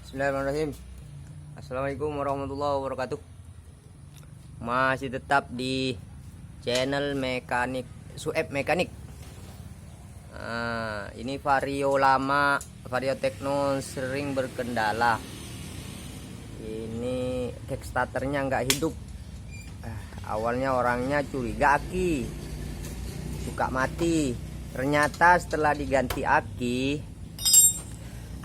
Bismillahirrahmanirrahim. Assalamualaikum warahmatullahi wabarakatuh. Masih tetap di channel mekanik Sueb Mekanik. Ini vario lama, vario tekno sering berkendala. Ini kickstarternya nggak hidup. Awalnya orangnya curiga aki, suka mati. Ternyata setelah diganti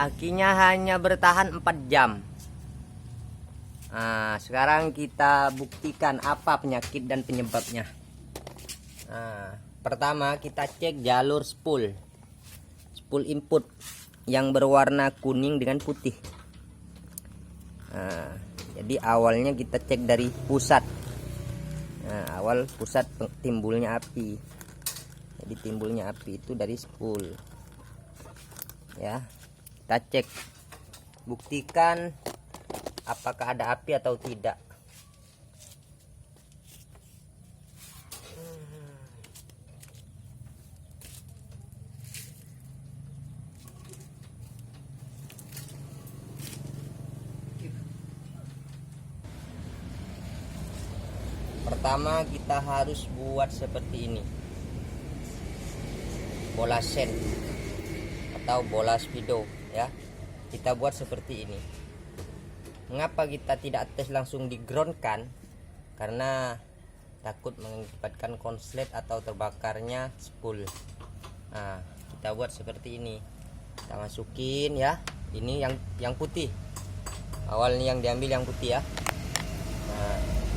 akinya hanya bertahan 4 jam. Nah, sekarang kita buktikan apa penyakit dan penyebabnya. Pertama kita cek jalur spool input yang berwarna kuning dengan putih. Jadi awalnya kita cek dari pusat. Awal pusat timbulnya api. Jadi timbulnya api itu dari spool. Ya. Kita cek, buktikan apakah ada api atau tidak. Pertama kita harus buat seperti ini, bola sen atau bola speedo. Ya, kita buat seperti ini. Mengapa kita tidak tes langsung di ground kan? Karena takut mengakibatkan konslet atau terbakarnya spool. Kita buat seperti ini. Kita masukin ya. Ini yang putih. Awalnya yang diambil yang putih ya.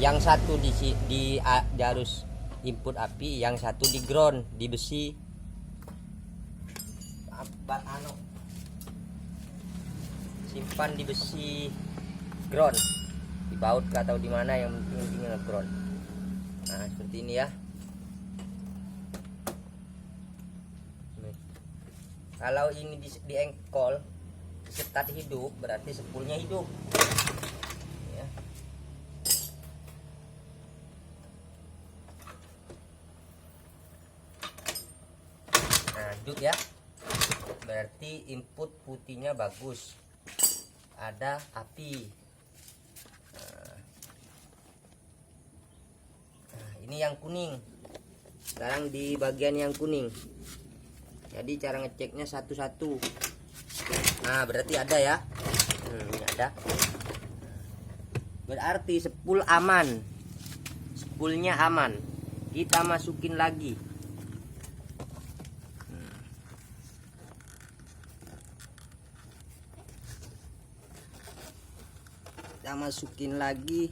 Yang satu di arus input api, yang satu di ground, di besi. Simpan di besi ground, di baut atau di mana, yang penting ground. Seperti ini ya. Kalau ini di engkol, setat hidup, berarti spoolnya hidup ya. Hidup ya, berarti input putihnya bagus, ada api. Ini yang kuning. Sekarang di bagian yang kuning. Jadi cara ngeceknya satu-satu. Berarti ada ya. Ini ada. Berarti spool aman. Spoolnya aman. Kita masukin lagi. Kita masukin lagi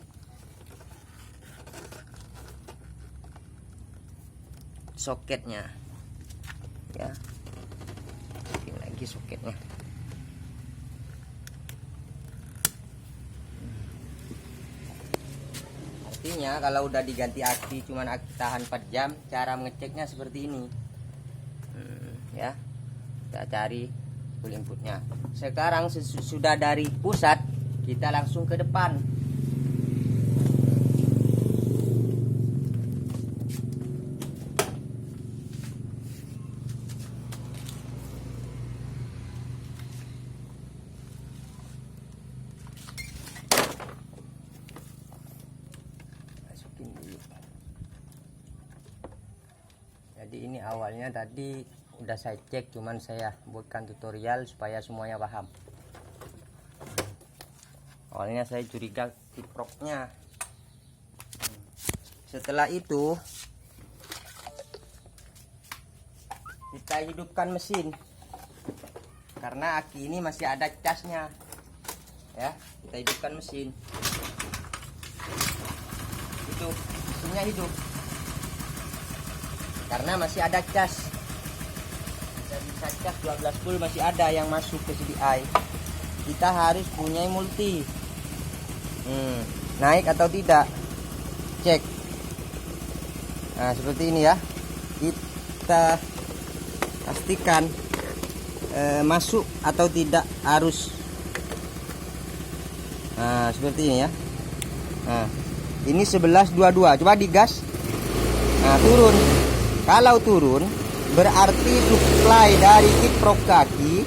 soketnya ya, masukin lagi soketnya. Artinya kalau udah diganti aki, cuman aki tahan 4 jam, cara mengeceknya seperti ini. Ya, kita cari full inputnya. Sekarang sudah dari pusat, kita langsung ke depan. Masukin dulu. Jadi ini awalnya tadi udah saya cek, cuman saya buatkan tutorial supaya semuanya paham. Awalnya saya curiga kiproknya. Setelah itu kita hidupkan mesin, karena aki ini masih ada casnya ya. Kita hidupkan mesin, itu mesinnya hidup karena masih ada cas. Bisa cas 12 volt masih ada yang masuk ke CDI. Kita harus punya multi. Naik atau tidak, cek. Seperti ini ya. Kita pastikan masuk atau tidak arus. Seperti ini ya. Ini 1122. Coba digas. Turun. Kalau turun berarti supply dari kiprok kaki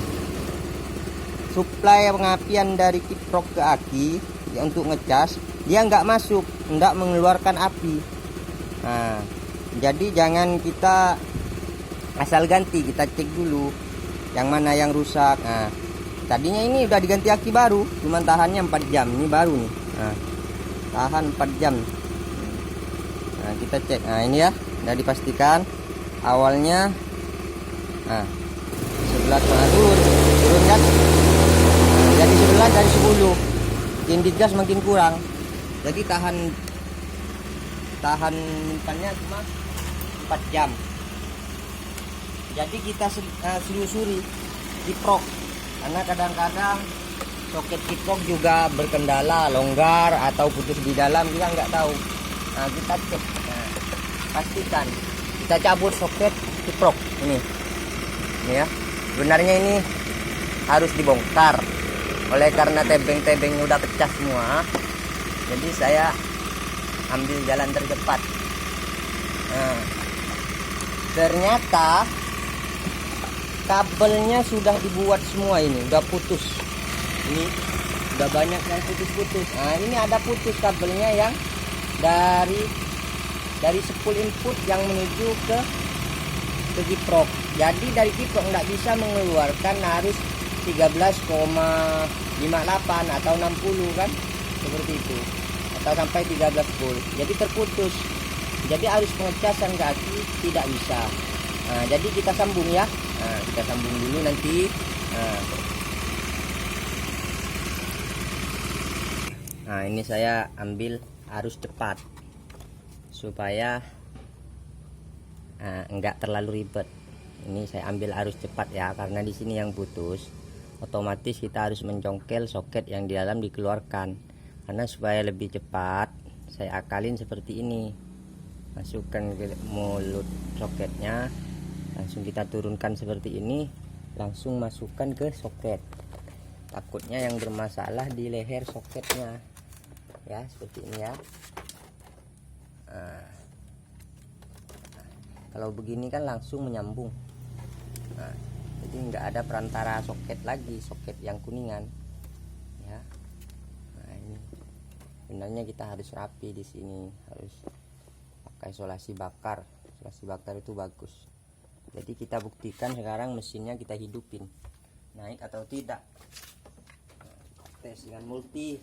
suplai pengapian dari kiprok ke aki ya, untuk ngecas dia nggak masuk, nggak mengeluarkan api. Nah, jadi jangan kita asal ganti, kita cek dulu yang mana yang rusak. Nah, tadinya ini udah diganti aki baru, cuman tahannya 4 jam. Ini baru nih. Nah, tahan 4 jam. Nah, kita cek. Nah, ini ya, udah dipastikan awalnya. Nah, 11 turun kan. Nah, jadi 11 dari 10. Makin digas makin kurang. Jadi tahan mintannya cuma 4 jam. Jadi kita selusuri kiprok, karena kadang-kadang soket kiprok juga berkendala, longgar atau putus di dalam, kita nggak tahu. Nah, kita cek. Nah, pastikan kita cabut soket kiprok ini ya. Sebenarnya ini harus dibongkar, oleh karena tebeng-tebengnya udah pecah semua, jadi saya ambil jalan tercepat. Nah, ternyata kabelnya sudah dibuat semua, ini udah putus, ini udah banyak yang putus-putus. Nah, ini ada putus kabelnya yang dari spool input yang menuju ke kiprok. Jadi dari kiprok nggak bisa mengeluarkan, harus 13,58 atau 60 kan, seperti itu, atau sampai 13 volt. Jadi terputus, jadi harus pengecasan kaki tidak bisa. Nah, jadi kita sambung ya. Nah, kita sambung dulu nanti. Nah, ini saya ambil arus cepat supaya enggak terlalu ribet. Ini saya ambil arus cepat ya, karena di sini yang putus, otomatis kita harus mencongkel soket yang di dalam dikeluarkan. Karena supaya lebih cepat, saya akalin seperti ini. Masukkan ke mulut soketnya, langsung kita turunkan seperti ini, langsung masukkan ke soket. Takutnya yang bermasalah di leher soketnya ya, seperti ini ya. Nah, kalau begini kan langsung menyambung. Nah, jadi nggak ada perantara soket lagi, soket yang kuningan ya. Nah, ini sebenarnya kita harus rapi di sini, harus pakai isolasi bakar. Isolasi bakar itu bagus. Jadi kita buktikan sekarang mesinnya kita hidupin, naik atau tidak. Nah, tes dengan multi.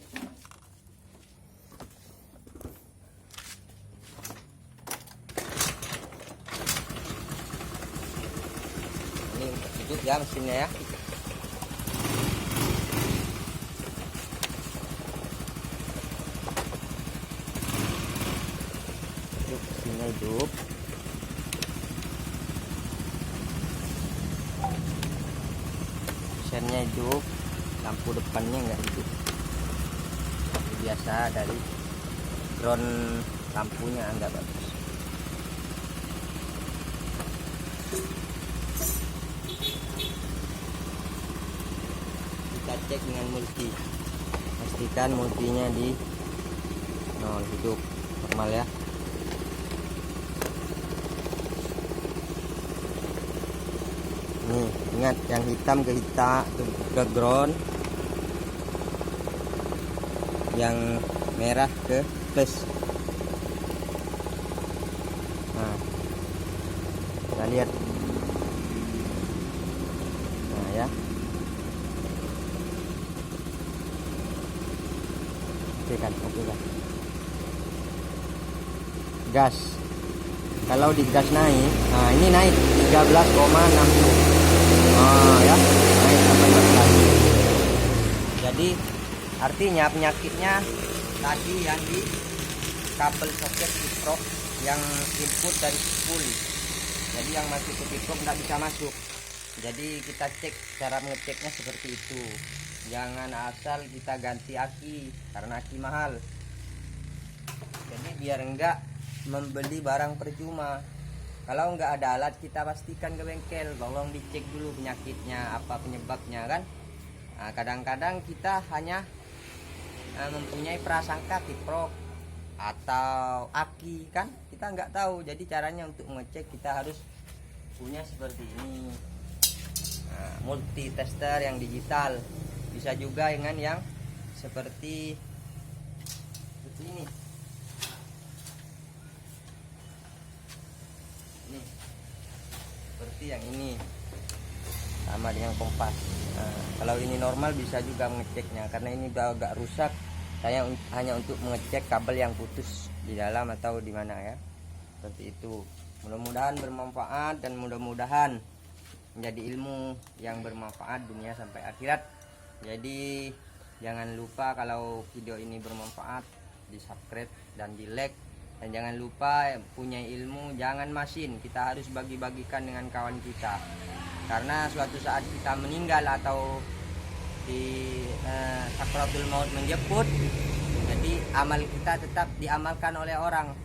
Ini untuk hidup ya mesinnya ya. Mesinnya hidup. Sennya hidup, lampu depannya nggak hidup. Seperti biasa, dari ground lampunya nggak bagus. Kita cek dengan multi, pastikan multinya di 0, hidup normal ya. Nih, ingat yang hitam ke hitam, ke ground, yang merah ke plus. Nah, kita lihat. Nah ya, oke kan, oke kan. Gas, kalau di gas naik, nah ini naik 13,60. Ya, naik sampai 14. Jadi artinya penyakitnya tadi yang di kabel soket kiprok yang input dari spool. Jadi yang masuk ke kiprok tidak bisa masuk. Jadi kita cek, cara mengeceknya seperti itu. Jangan asal kita ganti aki, karena aki mahal. Jadi biar enggak membeli barang percuma. Kalau nggak ada alat, kita pastikan ke bengkel, tolong dicek dulu penyakitnya, apa penyebabnya kan. Nah, kadang-kadang kita hanya mempunyai prasangka kiprok atau aki kan, kita nggak tahu. Jadi caranya untuk mengecek kita harus punya seperti ini, multi tester yang digital. bisa juga dengan yang seperti ini. Seperti yang ini, sama dengan kompas. Nah, kalau ini normal bisa juga mengeceknya, karena ini udah agak rusak. Saya hanya untuk mengecek kabel yang putus di dalam atau di mana ya, seperti itu. Mudah-mudahan bermanfaat dan mudah-mudahan menjadi ilmu yang bermanfaat dunia sampai akhirat. Jadi jangan lupa kalau video ini bermanfaat di subscribe dan di like, dan jangan lupa punya ilmu jangan masin, kita harus bagi-bagikan dengan kawan kita, karena suatu saat kita meninggal atau di sakratul maut menjemput, jadi amal kita tetap diamalkan oleh orang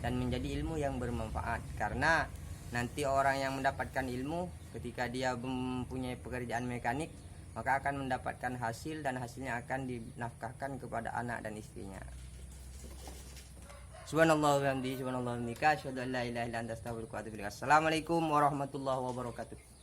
dan menjadi ilmu yang bermanfaat. Karena nanti orang yang mendapatkan ilmu ketika dia mempunyai pekerjaan mekanik, maka akan mendapatkan hasil dan hasilnya akan dinafkahkan kepada anak dan istrinya. Subhanallah wa bihamdihi, subhanallah wa bihamdika, asyhadu an la ilaha illa anta, astaghfiruka wa atubu ilaik. Assalamualaikum warahmatullahi wabarakatuh.